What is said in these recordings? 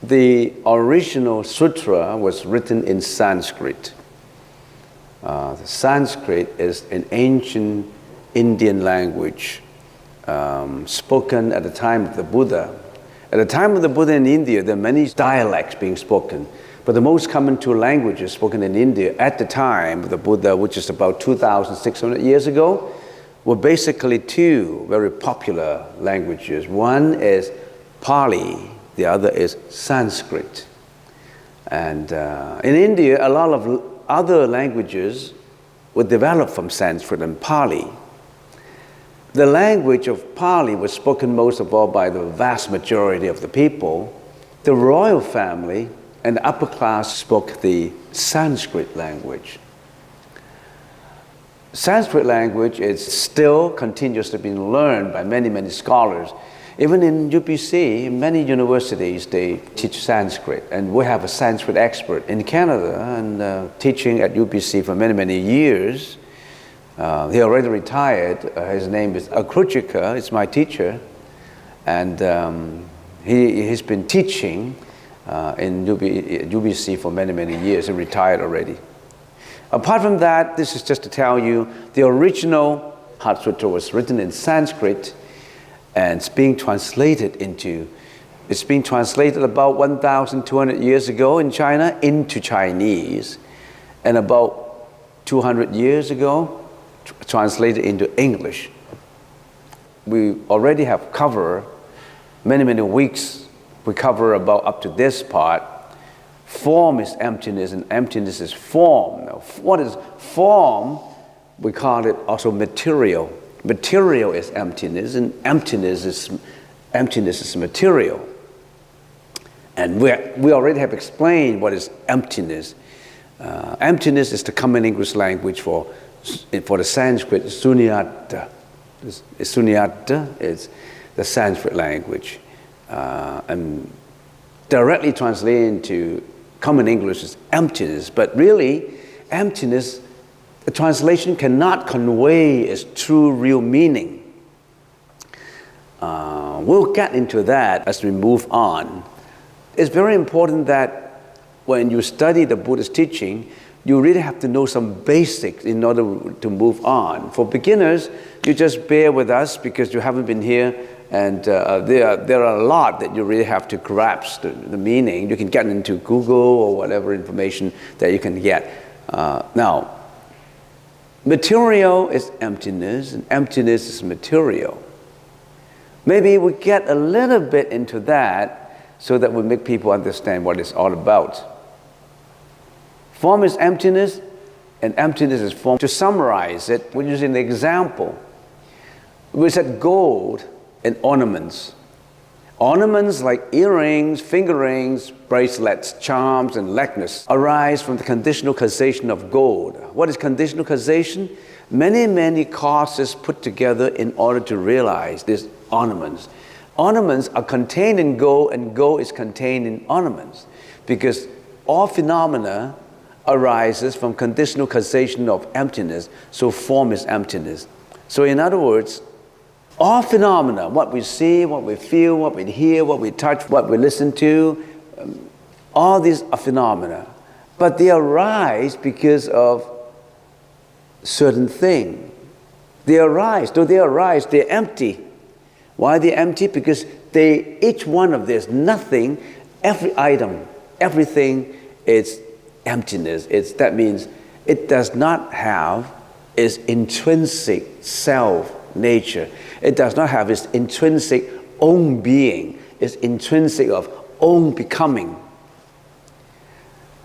The original sutra was written in Sanskrit. The Sanskrit is an ancient Indian language spoken at the time of the Buddha. At the time of the Buddha in India, there are many dialects being spoken, but the most common two languages spoken in India at the time of the Buddha, which is about 2,600 years ago, were basically two very popular languages. One is Pali, the other is Sanskrit. And in India, a lot of other languages were developed from Sanskrit and Pali. The language of Pali was spoken most of all by the vast majority of the people. The royal family and the upper class spoke the Sanskrit language. Sanskrit language is still continuously being learned by many, many scholars. Even in UBC, in many universities, they teach Sanskrit. And we have a Sanskrit expert in Canada and teaching at UBC for many, many years. He already retired. His name is Akruchika. It's my teacher. And he's been teaching in UBC for many, many years. He retired already. Apart from that, this is just to tell you, the original Heart Sutra was written in Sanskrit, and it's being translated about 1,200 years ago in China into Chinese, and about 200 years ago, translated into English. We already have covered many, many weeks. We cover about up to this part. Form is emptiness, and emptiness is form. Now, what is form? We call it also material. Material is emptiness, and emptiness is material. And we already have explained what is emptiness. Emptiness is the common English language for the Sanskrit, sunyata. Sunyata is the Sanskrit language. And directly translated into common English is emptiness, but really, emptiness, the translation cannot convey its true, real meaning. We'll get into that as we move on. It's very important that when you study the Buddhist teaching, you really have to know some basics in order to move on. For beginners, you just bear with us because you haven't been here, and there are a lot that you really have to grasp the meaning. You can get into Google or whatever information that you can get. Now, material is emptiness, and emptiness is material. Maybe we get a little bit into that so that we make people understand what it's all about. Form is emptiness, and emptiness is form. To summarize it, we're using an example. We said gold and ornaments. Ornaments like earrings, finger rings, bracelets, charms, and necklaces arise from the conditional causation of gold. What is conditional causation? Many, many causes put together in order to realize these ornaments. Ornaments are contained in gold, and gold is contained in ornaments, because all phenomena arises from conditional causation of emptiness, so form is emptiness. So in other words, all phenomena, what we see, what we feel, what we hear, what we touch, what we listen to, all these are phenomena. But they arise because of certain thing. They arise, they're empty. Why they're empty? Because each one of this, nothing, every item, everything is emptiness. That means it does not have its intrinsic self nature. It does not have its intrinsic own being, its intrinsic of own becoming.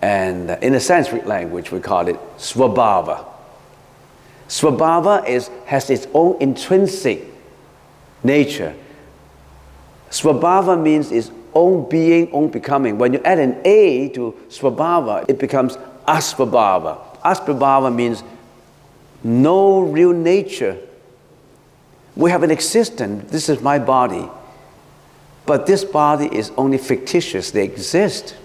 And in the Sanskrit language, we call it svabhava. Svabhava has its own intrinsic nature. Svabhava means its own being, own becoming. When you add an A to svabhava, it becomes asvabhava. Asvabhava means no real nature. We have an existence. This is my body. But this body is only fictitious. They exist.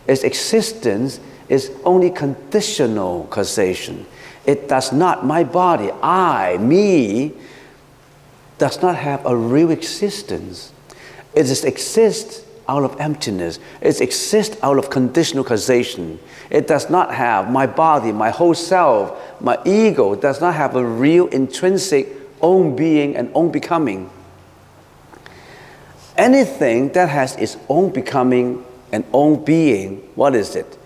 Its existence is only conditional causation. It does not, my body, I, me, does not have a real existence. It exists out of emptiness. It exists out of conditional causation. It does not have my body, my whole self, my ego does not have a real intrinsic own being and own becoming. Anything that has its own becoming and own being, what is it?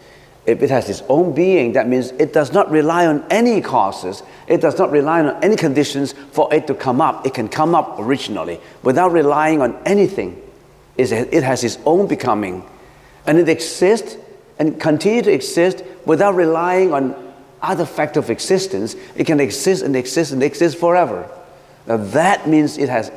If it has its own being, that means it does not rely on any causes. It does not rely on any conditions for it to come up. It can come up originally without relying on anything. It has its own becoming. And it exists and continue to exist without relying on other factor of existence. It can exist and exist and exist forever. Now that means it has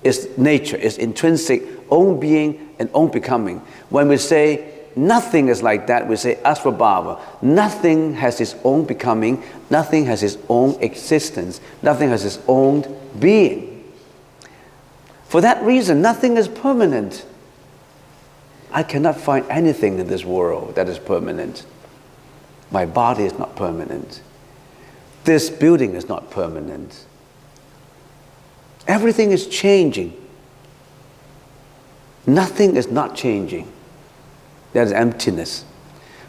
its nature, its intrinsic own being and own becoming. When we say nothing is like that, we say asvabhava. Nothing has its own becoming, nothing has its own existence, nothing has its own being. For that reason, nothing is permanent. I cannot find anything in this world that is permanent. My body is not permanent. This building is not permanent. Everything is changing. Nothing is not changing. That is emptiness.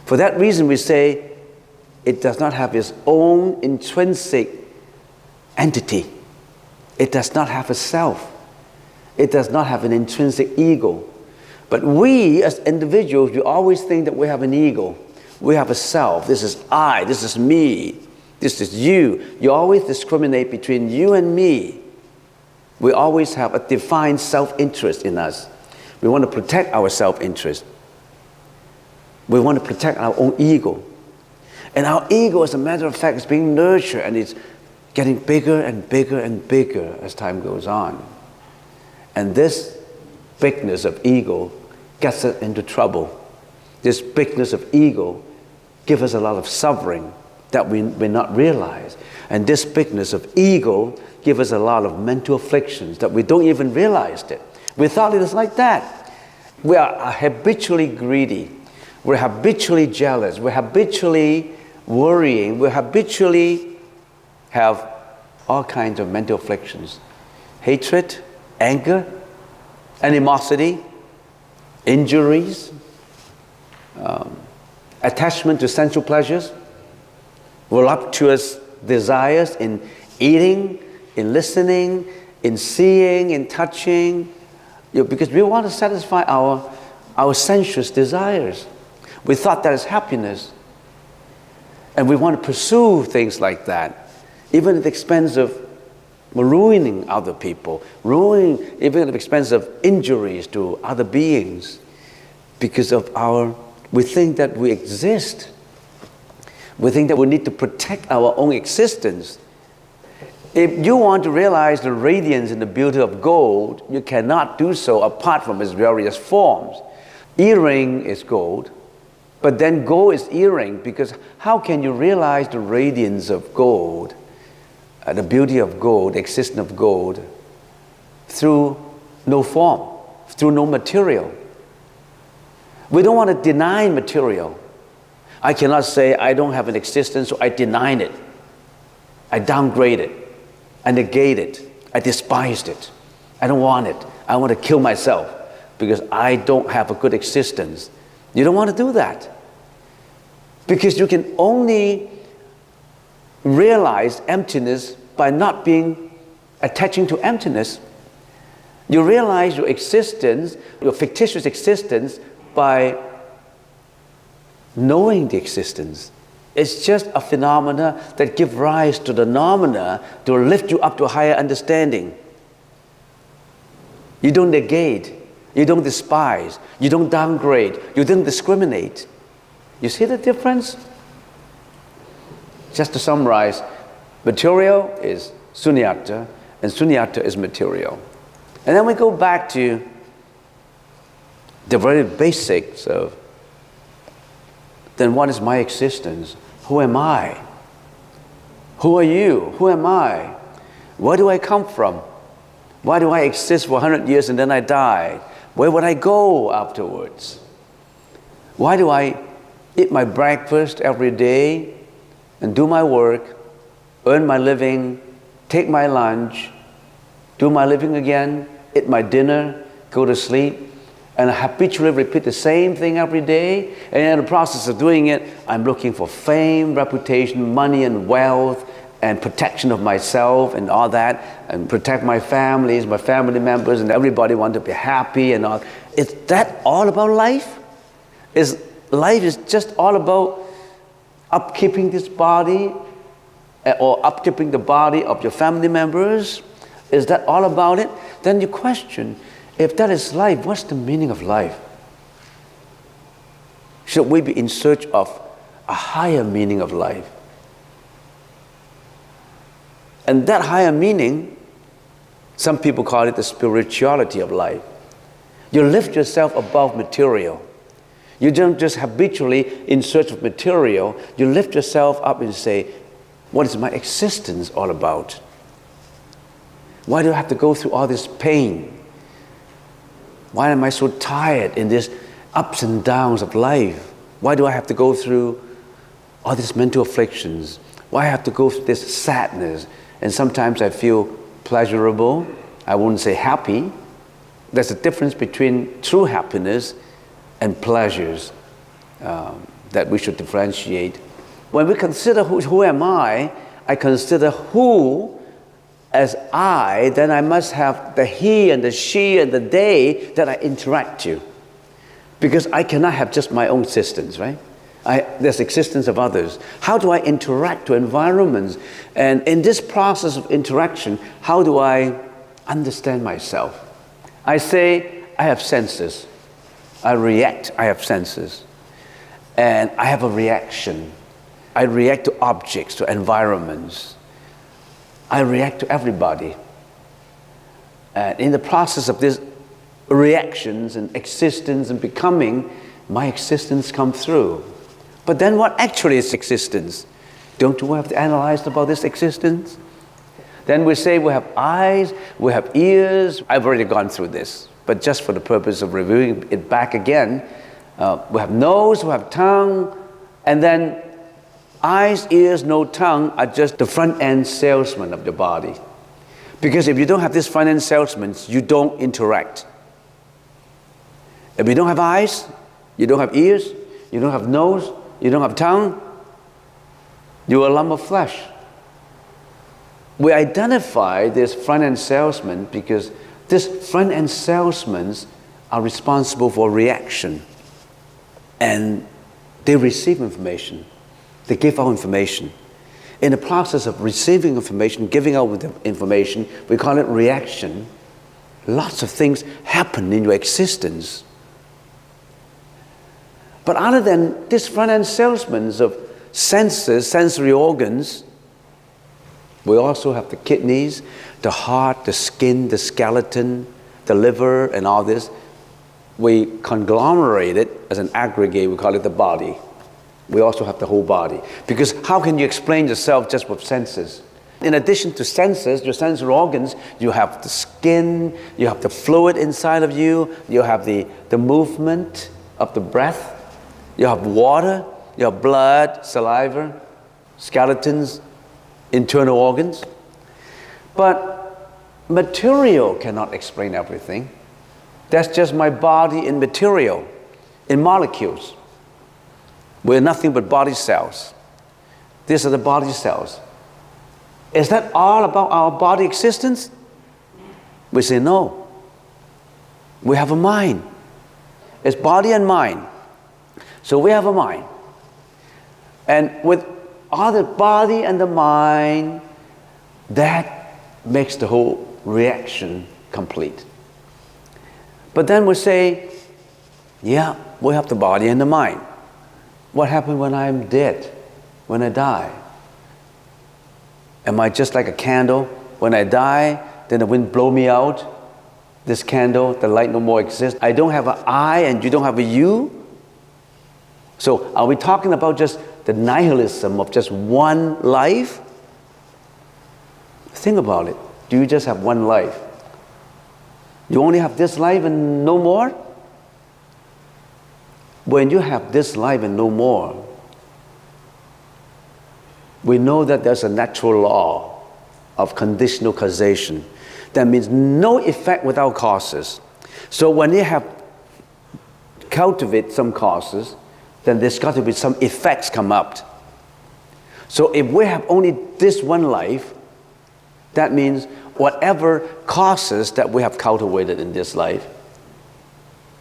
For that reason, we say it does not have its own intrinsic entity. It does not have a self. It does not have an intrinsic ego. But we, as individuals, we always think that we have an ego. We have a self. This is I. This is me. This is you. You always discriminate between you and me. We always have a defined self-interest in us. We want to protect our self-interest. We want to protect our own ego. And our ego, as a matter of fact, is being nurtured and it's getting bigger and bigger and bigger as time goes on. And this bigness of ego gets us into trouble. This bigness of ego gives us a lot of suffering that we may not realize. And this bigness of ego gives us a lot of mental afflictions that we don't even realize it. We thought it was like that. We are habitually greedy. We're habitually jealous. We're habitually worrying. We habitually have all kinds of mental afflictions. Hatred, anger, animosity, injuries, attachment to sensual pleasures, voluptuous desires in eating, in listening, in seeing, in touching, because we want to satisfy our sensuous desires. We thought that is happiness. And we want to pursue things like that, even at the expense of ruining other people, even at the expense of injuries to other beings, because of we think that we exist. We think that we need to protect our own existence. If you want to realize the radiance and the beauty of gold, you cannot do so apart from its various forms. Earring is gold, but then gold is earring, because how can you realize the radiance of gold, the beauty of gold, the existence of gold, through no form, through no material? We don't want to deny material. I cannot say I don't have an existence, so I deny it. I downgrade it. I negate it. I despised it. I don't want it. I want to kill myself because I don't have a good existence. You don't want to do that, because you can only realize emptiness by not attaching to emptiness. You realize your existence, your fictitious existence, by knowing the existence. It's just a phenomena that gives rise to the nomina to lift you up to a higher understanding. You don't negate, you don't despise, you don't downgrade, you don't discriminate. You see the difference? Just to summarize, material is sunyata, and sunyata is material. And then we go back to the very basics of, then what is my existence? Who am I? Who are you? Who am I? Where do I come from? Why do I exist for 100 years and then I die? Where would I go afterwards? Why do I eat my breakfast every day and do my work, earn my living, take my lunch, do my living again, eat my dinner, go to sleep, and I habitually repeat the same thing every day, and in the process of doing it, I'm looking for fame, reputation, money, and wealth, and protection of myself and all that, and protect my families, my family members, and everybody want to be happy and all. Is that all about life? Life is just all about upkeeping this body or upkeeping the body of your family members? Is that all about it? Then you question, if that is life, what's the meaning of life? Should we be in search of a higher meaning of life? And that higher meaning, some people call it the spirituality of life. You lift yourself above material. You don't just habitually in search of material. You lift yourself up and say, what is my existence all about? Why do I have to go through all this pain? Why am I so tired in these ups and downs of life? Why do I have to go through all these mental afflictions? Why I have to go through this sadness? And sometimes I feel pleasurable. I wouldn't say happy. There's a difference between true happiness and pleasures that we should differentiate. When we consider who am I consider who as I, then I must have the he and the she and the they that I interact to. Because I cannot have just my own existence, right? There's existence of others. How do I interact to environments? And in this process of interaction, how do I understand myself? I say, I have senses. I react, I have senses. And I have a reaction. I react to objects, to environments. I react to everybody. And in the process of these reactions and existence and becoming, my existence comes through. But then what actually is existence? Don't we have to analyze about this existence? Then we say we have eyes, we have ears. I've already gone through this, but just for the purpose of reviewing it back again, we have nose, we have tongue, and then eyes, ears, no tongue are just the front-end salesman of the body. Because if you don't have this front-end salesman, you don't interact. If you don't have eyes, you don't have ears, you don't have nose, you don't have tongue, you're a lump of flesh. We identify this front-end salesman because these front-end salesmen are responsible for reaction. And they receive information. They give out information. In the process of receiving information, giving out information, we call it reaction. Lots of things happen in your existence. But other than this front-end salesmen of senses, sensory organs, we also have the kidneys, the heart, the skin, the skeleton, the liver, and all this. We conglomerate it as an aggregate, we call it the body. We also have the whole body. Because how can you explain yourself just with senses? In addition to senses, your sensory organs, you have the skin, you have the fluid inside of you, you have the movement of the breath, you have water, you have blood, saliva, skeletons, internal organs. But material cannot explain everything. That's just my body in material, in molecules. We're nothing but body cells. These are the body cells. Is that all about our body existence? We say no. We have a mind. It's body and mind. So we have a mind. And with all the body and the mind, that makes the whole reaction complete. But then we say, yeah, we have the body and the mind. What happens when I'm dead, when I die? Am I just like a candle? When I die, then the wind blow me out. This candle, the light no more exists. I don't have an I and you don't have a you. So are we talking about just the nihilism of just one life? Think about it. Do you just have one life? You only have this life and no more? When you have this life and no more, we know that there's a natural law of conditional causation. That means no effect without causes. So when you have cultivate some causes, then there's got to be some effects come up. So if we have only this one life, that means whatever causes that we have cultivated in this life,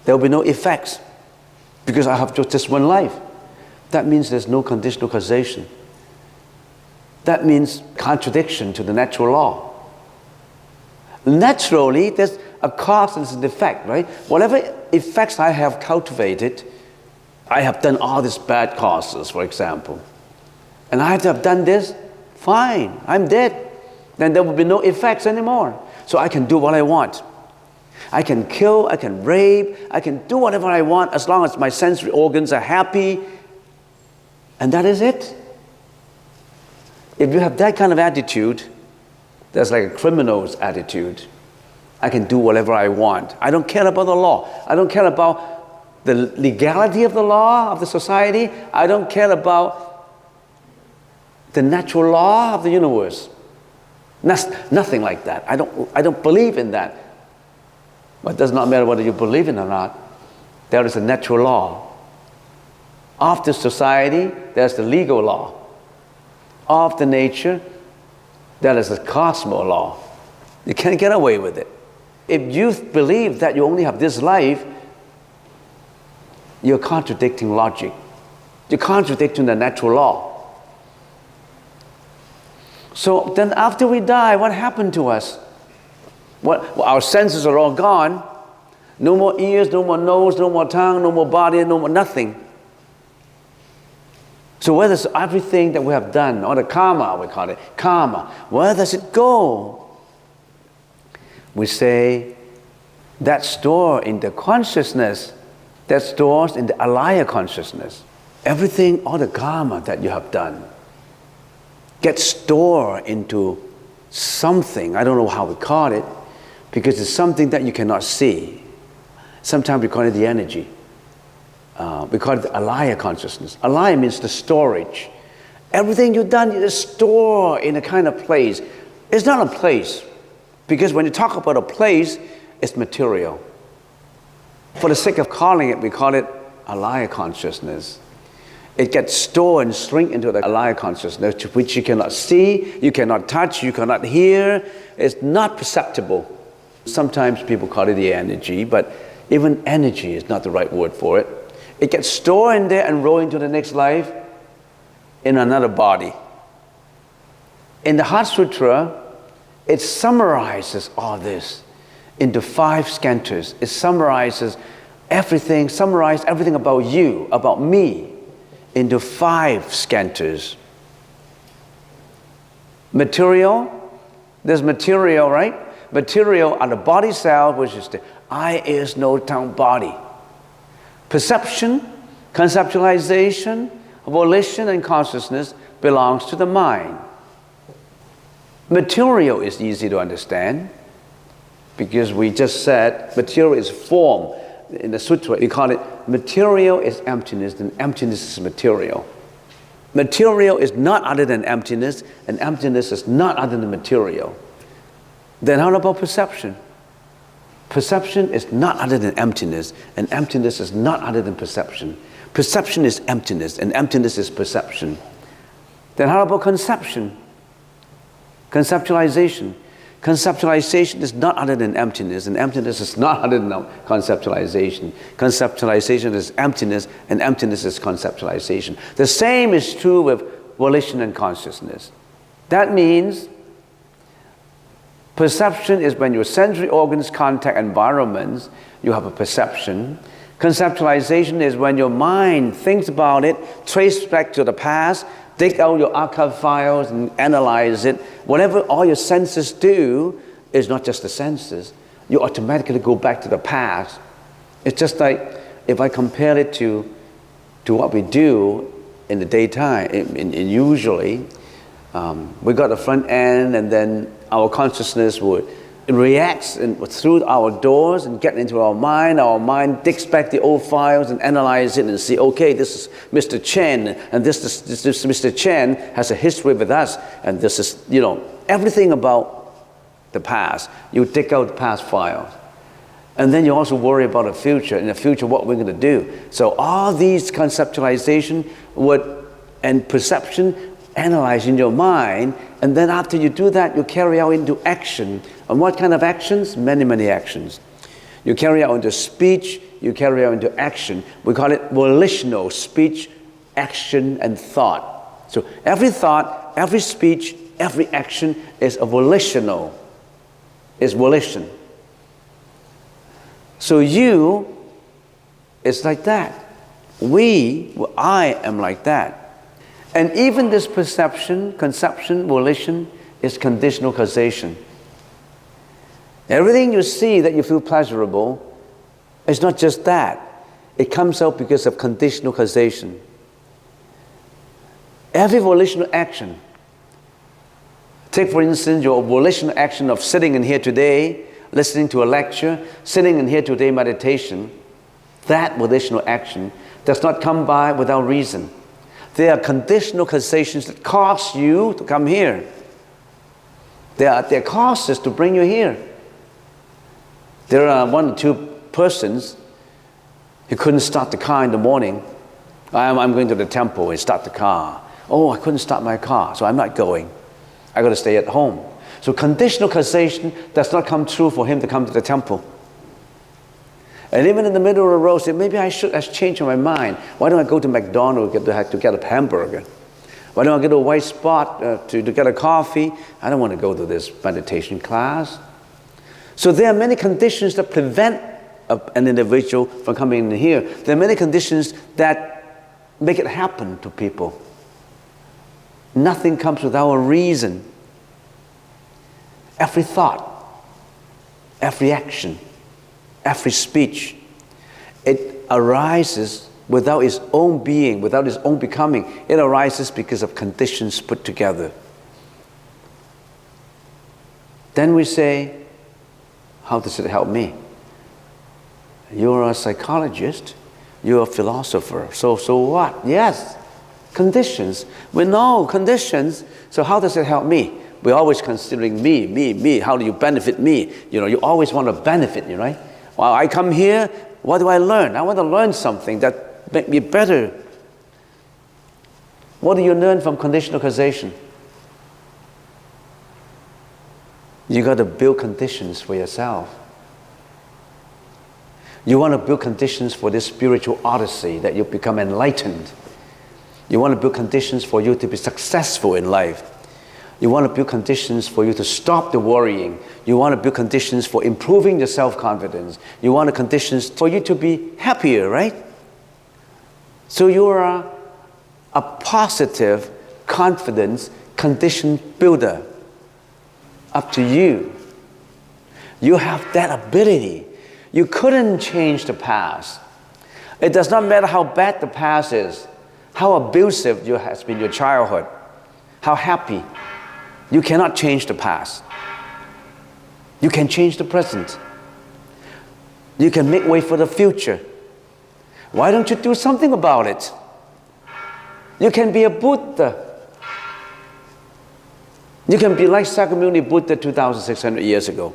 there will be no effects because I have just this one life. That means there's no conditional causation. That means contradiction to the natural law. Naturally, there's a cause and an effect, right? Whatever effects I have cultivated, I have done all these bad causes, for example. And I have to have done this, fine, I'm dead. Then there will be no effects anymore. So I can do what I want. I can kill, I can rape, I can do whatever I want as long as my sensory organs are happy. And that is it. If you have that kind of attitude, that's like a criminal's attitude. I can do whatever I want. I don't care about the law. I don't care about the legality of the law of the society. I don't care about the natural law of the universe. Nothing like that. I don't believe in that. But it does not matter whether you believe in it or not. There is a natural law. Of the society, there's the legal law. Of the nature, there is a cosmo law. You can't get away with it. If you believe that you only have this life, you're contradicting logic. You're contradicting the natural law. So then after we die, what happened to us? Well, our senses are all gone. No more ears, no more nose, no more tongue, no more body, no more nothing. So where does everything that we have done, or the karma, we call it, karma, where does it go? We say that store in the consciousness, that stores in the alaya consciousness. Everything, all the karma that you have done, gets stored into something, I don't know how we call it, because it's something that you cannot see. Sometimes we call it the energy. We call it the alaya consciousness. Alaya means the storage. Everything you've done, you just store in a kind of place. It's not a place, because when you talk about a place, it's material. For the sake of calling it, we call it alaya consciousness. It gets stored and shrink into the alaya consciousness, which you cannot see, you cannot touch, you cannot hear. It's not perceptible. Sometimes people call it the energy, but even energy is not the right word for it. It gets stored in there and roll into the next life in another body. In the Heart Sutra, it summarizes all this into 5 skandhas. It summarizes everything about you, about me, into 5 skandhas. Material, there's material, right? Material are the body cells, which is the eye, ears, nose, tongue, body. Perception, conceptualization, volition, and consciousness belongs to the mind. Material is easy to understand because we just said material is form. In the sutra, we call it material is emptiness and emptiness is material. Material is not other than emptiness and emptiness is not other than material. Then how about perception? Perception is not other than emptiness, and emptiness is not other than perception. Perception is emptiness, and emptiness is perception. Then how about conception? Conceptualization. Conceptualization is not other than emptiness, and emptiness is not other than conceptualization. Conceptualization is emptiness, and emptiness is conceptualization. The same is true with volition and consciousness. That means perception is when your sensory organs contact environments, you have a perception. Conceptualization is when your mind thinks about it, traces back to the past, dig out your archive files and analyze it. Whatever all your senses do is not just the senses. You automatically go back to the past. It's just like if I compare it to what we do in the daytime, usually, we got the front end and then our consciousness would react through our doors and get into our mind digs back the old files and analyze it and see, okay, this is Mr. Chen and this Mr. Chen has a history with us and this is, everything about the past. You dig out the past files. And then you also worry about the future. In the future, what we're going to do. So all these conceptualization and perception analyze in your mind. And then after you do that, you carry out into action. And what kind of actions? Many, many actions. You carry out into speech. You carry out into action. We call it volitional speech, action, and thought. So every thought, every speech, every action is a volitional. Is volition. So you is like that. I am like that. And even this perception, conception, volition is conditional causation. Everything you see that you feel pleasurable is not just that. It comes out because of conditional causation. Every volitional action. Take for instance your volitional action of sitting in here today, listening to a lecture, sitting in here today meditation. That volitional action does not come by without reason. There are conditional causations that cause you to come here. There are causes to bring you here. There are 1 or 2 persons who couldn't start the car in the morning. I'm going to the temple and start the car. Oh, I couldn't start my car, so I'm not going. I got to stay at home. So conditional causation does not come true for him to come to the temple. And even in the middle of the road, say, maybe I should change my mind. Why don't I go to McDonald's to get a hamburger? Why don't I go to a white spot to get a coffee? I don't want to go to this meditation class. So there are many conditions that prevent an individual from coming in here. There are many conditions that make it happen to people. Nothing comes without a reason. Every thought, every action, every speech, it arises without its own being, without its own becoming. It arises because of conditions put together. Then we say, how does it help me? You're a psychologist, you're a philosopher, so what? Yes, conditions. We know conditions, so how does it help me? We're always considering me. How do you benefit me? You always want to benefit, right? Well, I come here, what do I learn? I want to learn something that make me better. What do you learn from conditional causation? You got to build conditions for yourself. You want to build conditions for this spiritual odyssey, that you become enlightened. You want to build conditions for you to be successful in life. You want to build conditions for you to stop the worrying. You want to build conditions for improving your self-confidence. You want conditions for you to be happier, right? So you are a positive, confidence, condition builder. Up to you. You have that ability. You couldn't change the past. It does not matter how bad the past is, how abusive has been your childhood, how happy. You cannot change the past. You can change the present. You can make way for the future. Why don't you do something about it? You can be a Buddha. You can be like Sakyamuni Buddha 2,600 years ago.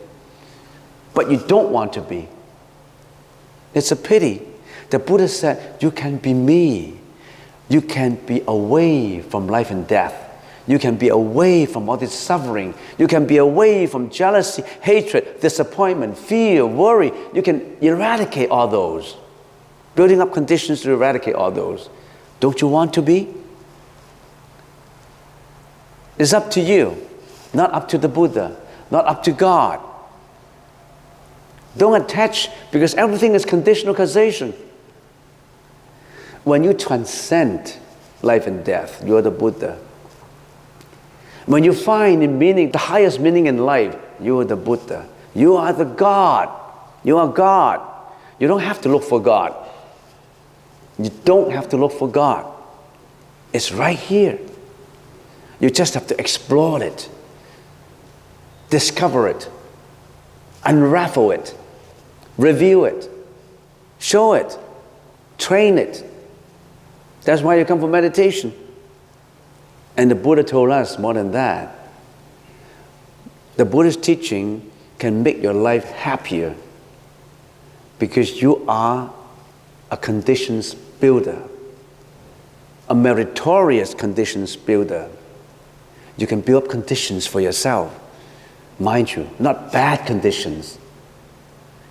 But you don't want to be. It's a pity. The Buddha said, you can be me. You can be away from life and death. You can be away from all this suffering. You can be away from jealousy, hatred, disappointment, fear, worry. You can eradicate all those. Building up conditions to eradicate all those. Don't you want to be? It's up to you, not up to the Buddha, not up to God. Don't attach, because everything is conditional causation. When you transcend life and death, you're the Buddha. When you find the meaning, the highest meaning in life, you are the Buddha. You are the God. You are God. You don't have to look for God. You don't have to look for God. It's right here. You just have to explore it, discover it, unravel it, review it, show it, train it. That's why you come for meditation. And the Buddha told us more than that. The Buddha's teaching can make your life happier. Because you are a conditions builder, a meritorious conditions builder. You can build up conditions for yourself, mind you, not bad conditions.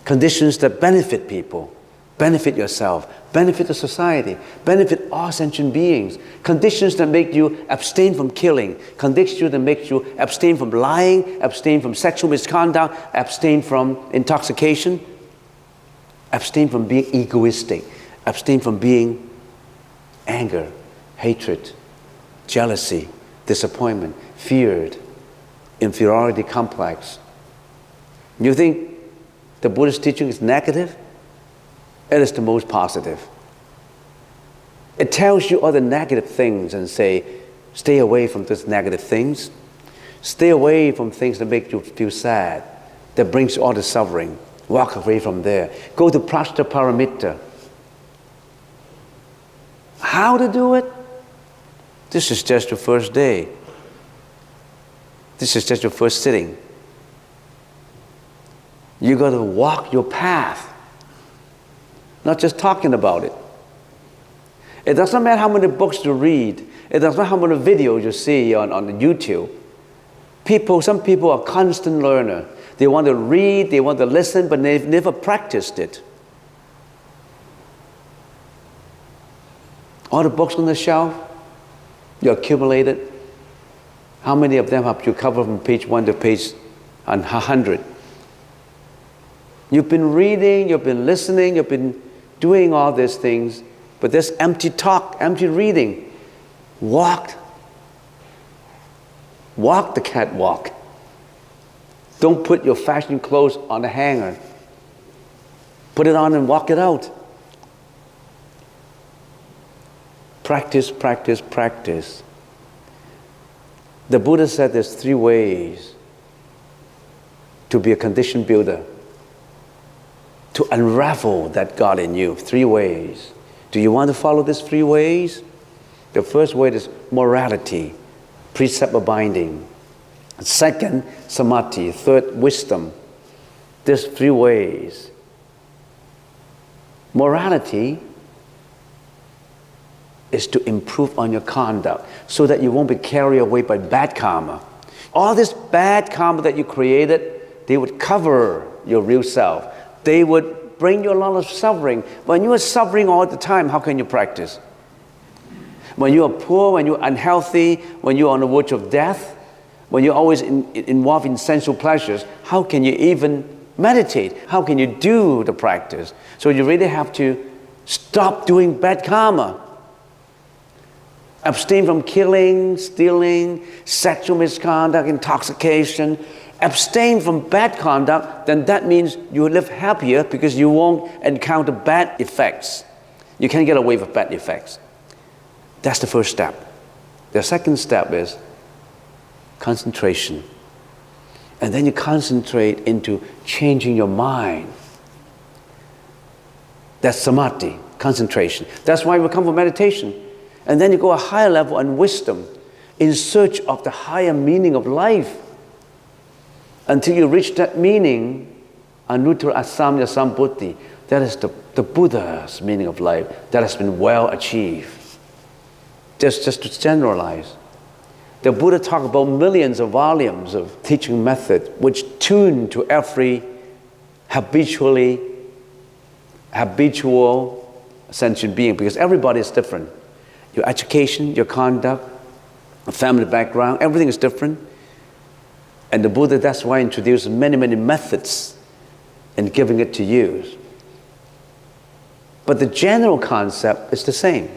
Conditions that benefit people, benefit yourself, benefit the society, benefit all sentient beings. Conditions that make you abstain from killing, conditions that make you abstain from lying, abstain from sexual misconduct, abstain from intoxication, abstain from being egoistic, abstain from being anger, hatred, jealousy, disappointment, feared, inferiority complex. You think the Buddhist teaching is negative? It is the most positive. It tells you all the negative things and say, stay away from those negative things. Stay away from things that make you feel sad, that brings you all the suffering. Walk away from there. Go to Prashta Paramita. How to do it? This is just your first day. This is just your first sitting. You got to walk your path, not just talking about it. It doesn't matter how many books you read. It doesn't matter how many videos you see on YouTube. Some people are constant learner. They want to read, they want to listen, but they've never practiced it. All the books on the shelf, you accumulated. How many of them have you covered from page 1 to page 100? You've been reading, you've been listening, you've been doing all these things, but there's empty talk, empty reading. Walk the catwalk. Don't put your fashion clothes on a hanger. Put it on and walk it out. Practice, practice, practice. The Buddha said there's 3 ways to be a condition builder, to unravel that God in you. 3 ways. Do you want to follow these 3 ways? The first way is morality, precept abiding. Second, samadhi. Third, wisdom. There's 3 ways. Morality is to improve on your conduct so that you won't be carried away by bad karma. All this bad karma that you created, they would cover your real self. They would bring you a lot of suffering. When you are suffering all the time, how can you practice? When you are poor, when you're unhealthy, when you're on the verge of death, when you're always involved in sensual pleasures, how can you even meditate? How can you do the practice? So you really have to stop doing bad karma. Abstain from killing, stealing, sexual misconduct, intoxication. Abstain from bad conduct, then that means you will live happier because you won't encounter bad effects. You can't get away with bad effects. That's the first step. The second step is concentration. And then you concentrate into changing your mind. That's samadhi, concentration. That's why we come for meditation. And then you go a higher level on wisdom in search of the higher meaning of life. Until you reach that meaning, anuttara asamya sambuddhi, that is the Buddha's meaning of life that has been well achieved. Just to generalize. The Buddha talked about millions of volumes of teaching method which tune to every habitual sentient being, because everybody is different. Your education, your conduct, family background, everything is different. And the Buddha, that's why, introduced many, many methods in giving it to you. But the general concept is the same.